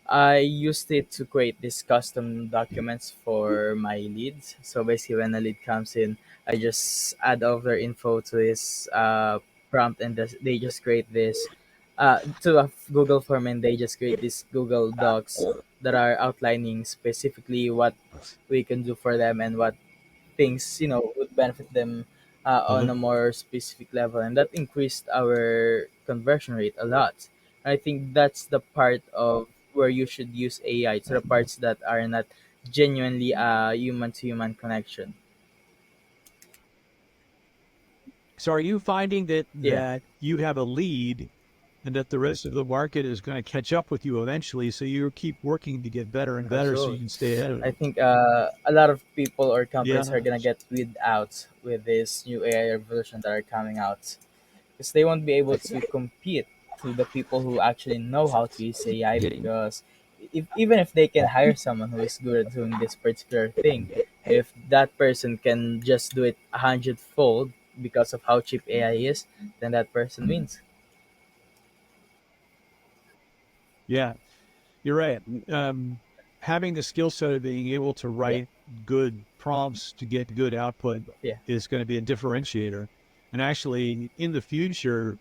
I used it to create these custom documents for my leads. So basically, when a lead comes in, I just add all their info to this prompt, and they just create this to a Google form, and they just create these Google Docs that are outlining specifically what we can do for them and what things would benefit them on Uh-huh. a more specific level, and that increased our conversion rate a lot. I think that's the part of where you should use AI to the parts that are not genuinely a human to human connection. So are you finding that Yeah, you have a lead and that the rest of the market is going to catch up with you eventually? So you keep working to get better and better so you absolutely. can stay ahead of I it. think a lot of people or companies are Yeah. gonna get weed out with this new AI revolution that are coming out, because they won't be able to compete to the people who actually know how to use AI. Because even if they can hire someone who is good at doing this particular thing, if that person can just do it 100-fold because of how cheap AI is, then that person wins. Yeah. You're right. Having the skill set of being able to Yeah, write good prompts to get good output yeah, is going to be a differentiator. And actually, in the future,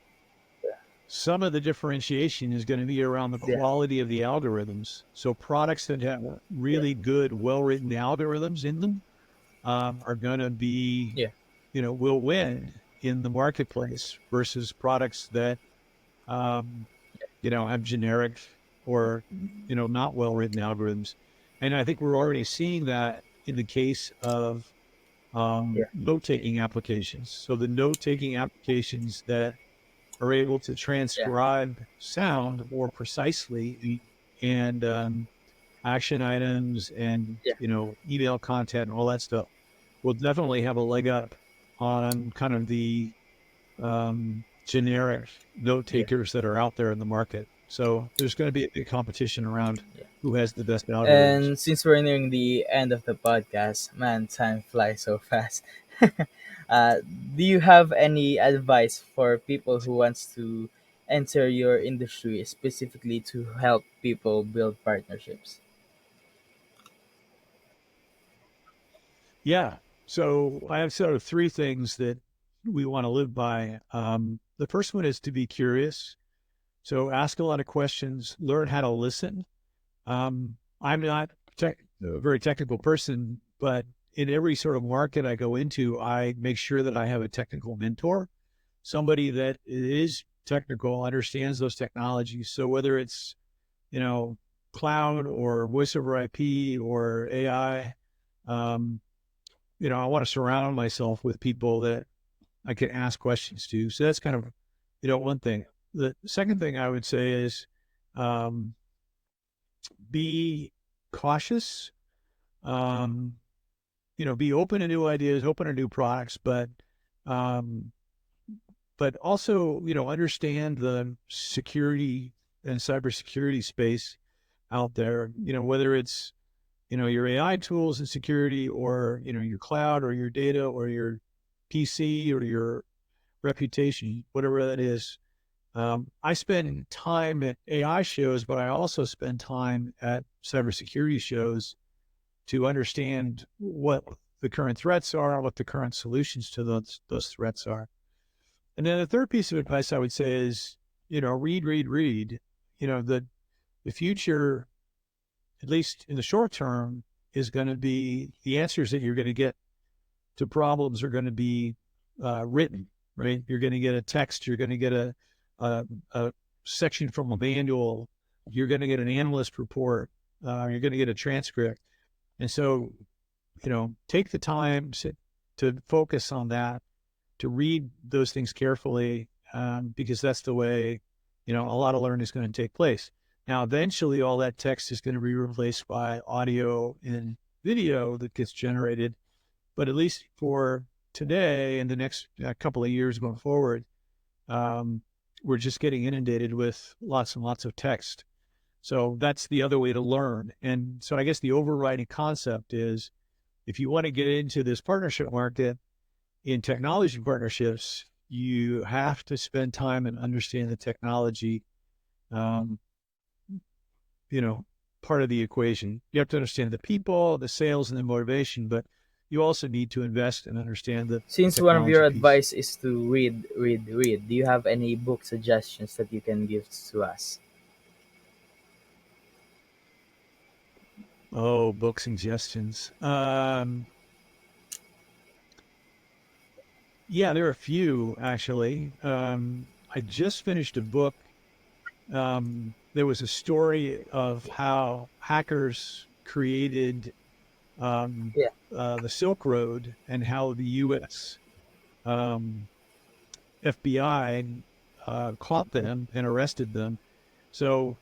some of the differentiation is going to be around the yeah, quality of the algorithms. So products that have yeah, really good, well-written algorithms in them are going to be, yeah, will win in the marketplace versus products that have generic or, not well written algorithms. And I think we're already seeing that in the case of yeah, note taking applications. So the note taking applications that are able to yeah, transcribe sound more precisely and action items and, yeah, email content and all that stuff will definitely have a leg up on kind of the generic note yeah. takers that are out there in the market. So there's going to be a big competition around Yeah. who has the best algorithms. And since we're nearing the end of the podcast, man, time flies so fast. uh, do you have any advice for people who wants to enter your industry, specifically to help people build partnerships? Yeah. So I have sort of three things that we want to live by. The first one is to be curious. So ask a lot of questions, learn how to listen. I'm not a very technical person, but in every sort of market I go into, I make sure that I have a technical mentor, somebody that is technical, understands those technologies. So whether it's, you know, cloud or voice over IP or AI, um, I want to surround myself with people that I can ask questions to. So that's kind of, one thing. The second thing I would say is um, be cautious. Um, be open to new ideas, open to new products, um, but also, understand the security and cybersecurity space out there. Whether it's your AI tools and security, or your cloud, or your data, or your PC, or your reputation, whatever that is. I spend time at AI shows, but I also spend time at cybersecurity shows to understand what the current threats are, what the current solutions to those threats are. And then the third piece of advice I would say is, read, read, read. The future, at least in the short term, is going to be the answers that you're going to get to problems are going to be written, right? You're going to get a text, you're going to get a section from a manual, you're going to get an analyst report, you're going to get a transcript. And so, take the time to focus on that, to read those things carefully, because that's the way, a lot of learning is going to take place. Now, eventually, all that text is going to be replaced by audio and video that gets generated. But at least for today and the next couple of years going forward, um, we're just getting inundated with lots and lots of text. So that's the other way to learn. And so I guess the overriding concept is, if you want to get into this partnership market in technology partnerships, you have to spend time and understand the technology, um, you know, part of the equation. You have to understand the people, the sales, and the motivation, but you also need to invest and understand the Since one of your technology piece. advice is to read, read, read, do you have any book suggestions that you can give to us? Oh, book suggestions. Yeah, there are a few actually. I just finished a book there was a story of how hackers created um, yeah, the Silk Road and how the U.S. Um, FBI caught them and arrested them. So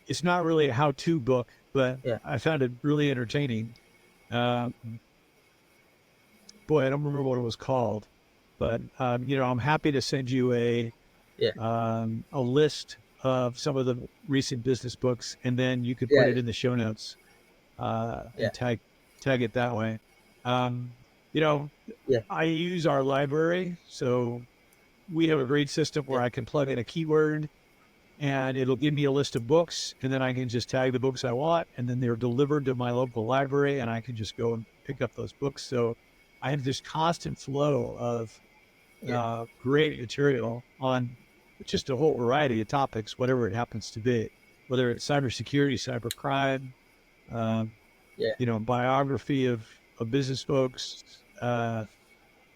it's not really a how-to book, but yeah, I found it really entertaining. Uh, Boy, I don't remember what it was called, but I'm happy to send you yeah, a list of some of the recent business books, and then you could put yeah, it in the show notes yeah, and tag it that way. Um, you know, yeah, I use our library, so we have a great system yeah, where I can plug in a keyword and it'll give me a list of books, and then I can just tag the books I want, and then they're delivered to my local library, and I can just go and pick up those books. So I have this constant flow of yeah. great material on just a whole variety of topics, whatever it happens to be, whether it's cybersecurity, cybercrime, um, Yeah. biography of business folks.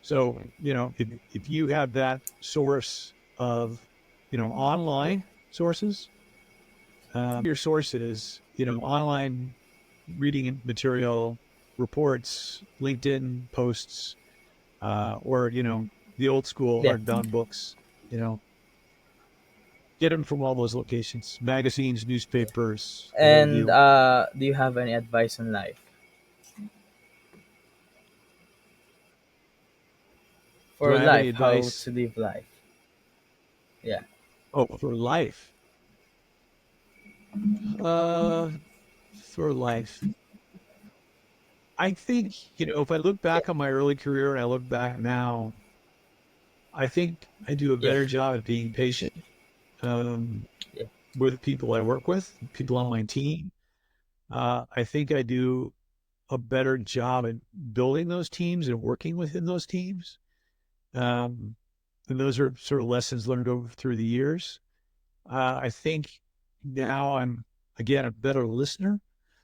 So, if you have that source of, online sources, your source is, online reading material, reports, LinkedIn posts, or, the old school Yeah. hardbound books, you know, get them from all those locations, magazines, newspapers, the whole And deal. do you have any advice on life? Do For I have any life, how advice? to live life? Yeah. Oh, for life. Uh, for life. I think, if I look Yeah. back on my early career and I look back now, I think I do a Yeah. better job at being patient um, Yeah. with people I work with, people on my team. I think I do a better job at building those teams and working within those teams. Um, and those are sort of lessons learned over through the years. I think now I'm again a better listener,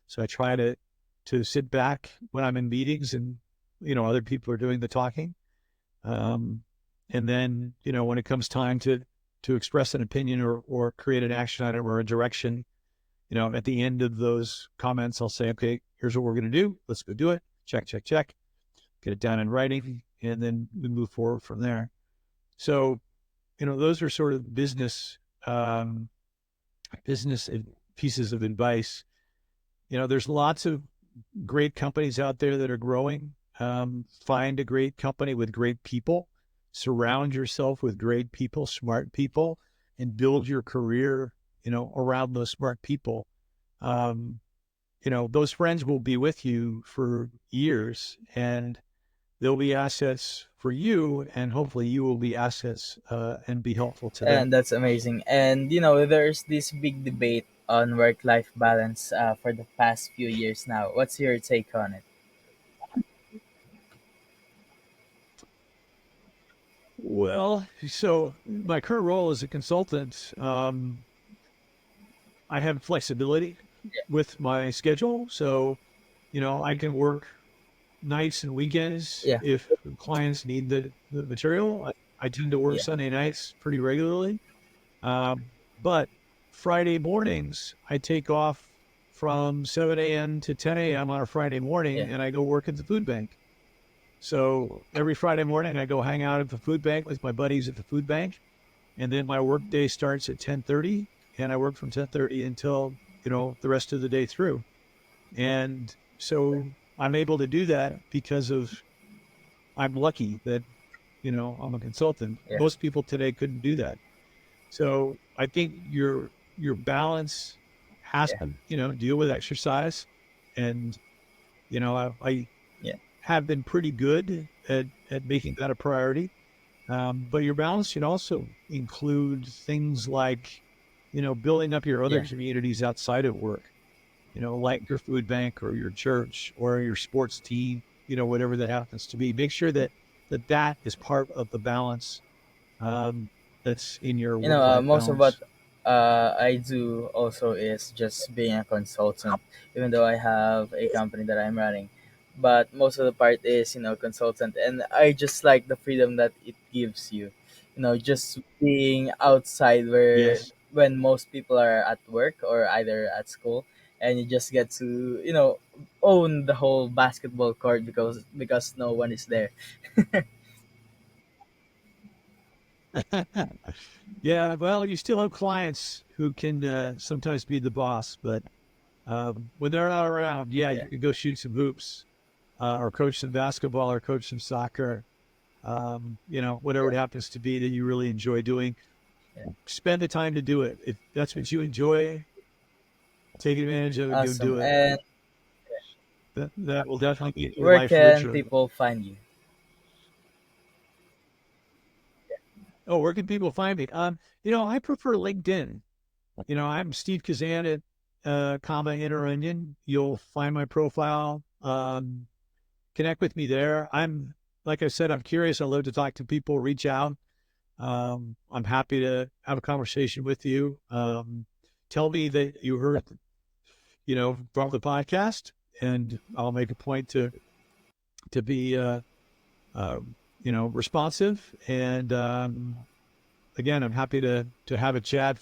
so I try to sit back when I'm in meetings and other people are doing the talking. Um, and then when it comes time to express an opinion or create an action item or a direction, at the end of those comments, I'll say, okay, here's what we're going to do. Let's go do it. Check, check, check. Get it down in writing, and then we move forward from there. So, those are sort of business pieces of advice. There's lots of great companies out there that are growing. Find a great company with great people. Surround yourself with great people, smart people, and build your career, around those smart people. Um, those friends will be with you for years, and they'll be assets for you, and hopefully you will be assets and be helpful to And them. that's amazing. And there's this big debate on work-life balance for the past few years now. What's your take on it? Well, so my current role as a consultant, I have flexibility with my schedule. So, I can work nights and weekends Yeah. if clients need the material. I tend to work Yeah. Sunday nights pretty regularly. But Friday mornings, I take off from 7 a.m. to 10 a.m. on a Friday morning Yeah. and I go work at the food bank. So every Friday morning, I go hang out at the food bank with my buddies at the food bank. And then my work day starts at 10:30 and I work from 10:30 until, the rest of the day through. And so I'm able to do that because of I'm lucky that, I'm a consultant. Yeah. Most people today couldn't do that. So I think your balance has Yeah. to, deal with exercise. And, I Yeah. have been pretty good at making that a priority. But your balance should also include things like, building up your other Yeah. communities outside of work, like your food bank or your church or your sports team, whatever that happens to be. Make sure that is part of the balance um, that's in your work life Most of what balance. I do also is just being a consultant, even though I have a company that I'm running. But most of the part is, consultant. And I just like the freedom that it gives you. Just being outside where Yes. when most people are at work or either at school, and you just get to own the whole basketball court because no one is there. Yeah, well, you still have clients who can sometimes be the boss, but when they're not around, yeah, Yeah, you can go shoot some hoops or coach some basketball or coach some soccer. Whatever yeah, it happens to be that you really enjoy doing, yeah. spend the time to do it. If that's what you enjoy, take advantage of it, go Awesome. do it. And That will definitely get your where life can richer. people find you? Oh, where can people find me? I prefer LinkedIn. I'm Steve Kazan at Inner Onion. You'll find my profile. Connect with me there. Like I said, I'm curious. I love to talk to people, reach out. I'm happy to have a conversation with you. Tell me that you heard, from the podcast, and I'll make a point to be, uh, responsive. And again, I'm happy to have a chat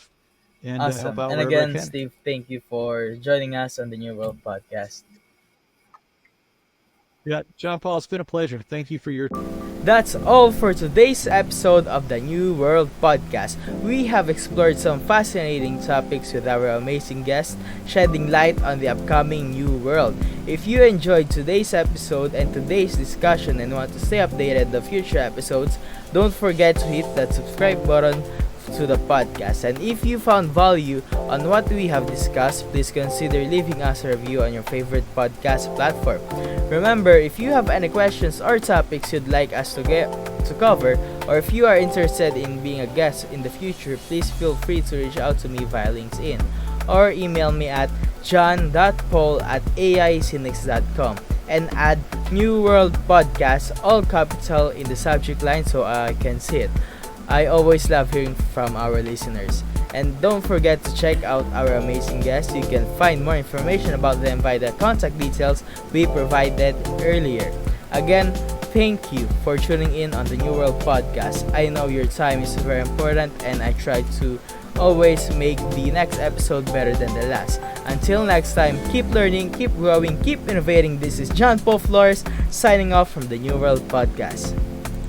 and help Awesome. out And wherever I again, can. Steve, thank you for joining us on the New World Podcast. Yeah, John Paul, it's been a pleasure. Thank you for your. That's all for today's episode of the New World Podcast. We have explored some fascinating topics with our amazing guests, shedding light on the upcoming new world. If you enjoyed today's episode and today's discussion and want to stay updated the future episodes, don't forget to hit that subscribe button to the podcast. And if you found value on what we have discussed, please consider leaving us a review on your favorite podcast platform. Remember, if you have any questions or topics you'd like us to cover, or if you are interested in being a guest in the future, please feel free to reach out to me via LinkedIn or email me at john.paul@aicinix.com and add New World Podcast all capital in the subject line so I can see it. I always love hearing from our listeners. And don't forget to check out our amazing guests. You can find more information about them via the contact details we provided earlier. Again, thank you for tuning in on the New World Podcast. I know your time is very important and I try to always make the next episode better than the last. Until next time, keep learning, keep growing, keep innovating. This is John Paul Flores signing off from the New World Podcast.